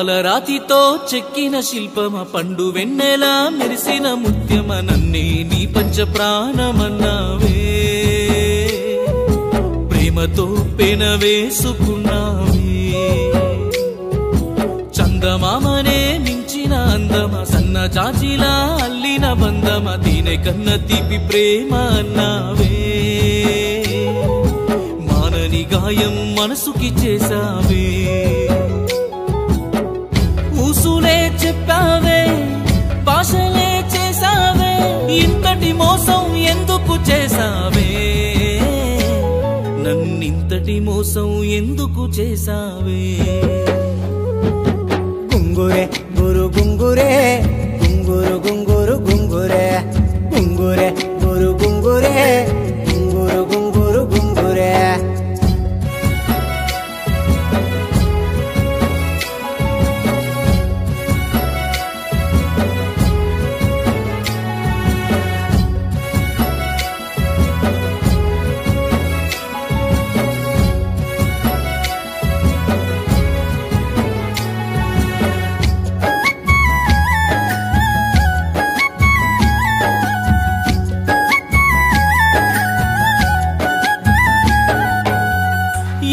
పాలరాతితో చెక్కిన శిల్పమ పండు వెన్నెల మెరిసిన ముత్యమ నన్నే నీ పంచ ప్రాణమన్నావే ప్రేమతో పెన వేసుకున్నావే చందమామనే మించిన అందమ సన్న జాజిలా అల్లిన బంధమ దీనే కన్న తీపి ప్రేమ అన్నావే మానని గాయం మనసుకి చేసావే ఊసులే చెప్పావే భాషలే చేసావే ఇంతటి మోసం ఎందుకు చేసావే నన్నింతటి మోసం ఎందుకు చేసావే గుంగురే గురు గుంగురే గుంగురు గుంగురు గుంగురే గుంగురే గురు గుంగురే గుంగురు గుంగురు గుంగురే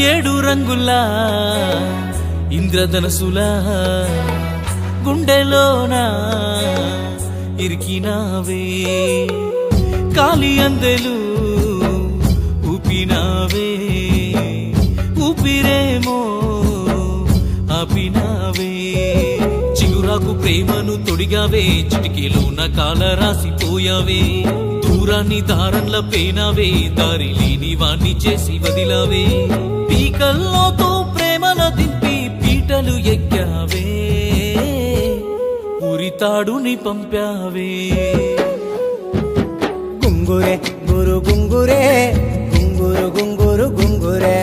ఏడు రంగులా ఇంద్రధనసులా గుండెలోన ఇరికినావే కాలి అందెలు ఊపినావే ఊపిరేమో ఆపినావే చిగురాకు ప్రేమను తొడిగావే చిటికీలోన కాల రాసిపోయావే దూరాన్ని దారంల పేనావే దారి లేని వాణ్ణి చేసి వదిలావే పీకల్లోతో ప్రేమను దింపి పీటలు ఎక్కావే ఉరితాడుని పంపావే గుంగురే గురు గుంగురే గుంగురు గుంగురు గుంగురే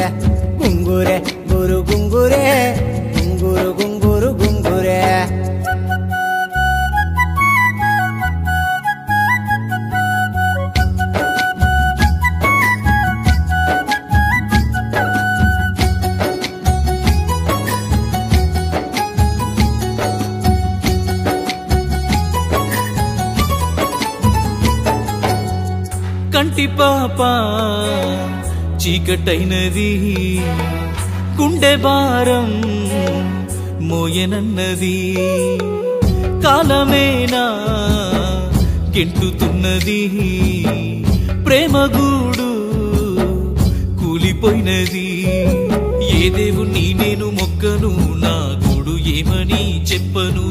గుంగురే గురు గుంగురే గుంగురు గుంగురు గుంగురే కంటి పాప చీకటైనది గుండె భారం మోయనన్నది కాలమేనా గెంటుతున్నది ప్రేమగూడు కూలిపోయినది ఏ దేవుణ్ణి నేను మొక్కను నా గూడు ఏమని చెప్పను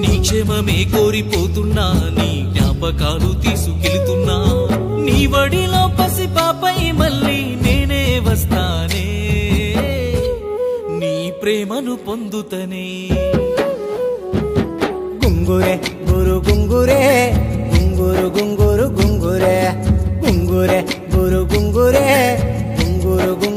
నీ క్షేమమే కోరిపోతున్నా నీ జ్ఞాపకాలు తీసుకెళ్తున్నా నీ వడిలో పసి పాపై మళ్ళీ నేనే వస్తానే నీ ప్రేమను పొందుతనే గుంగురే గురు గుంగురే గుంగురు గుంగురు గుంగురే గుంగురే గురు గుంగురే గుంగురు గుంగురు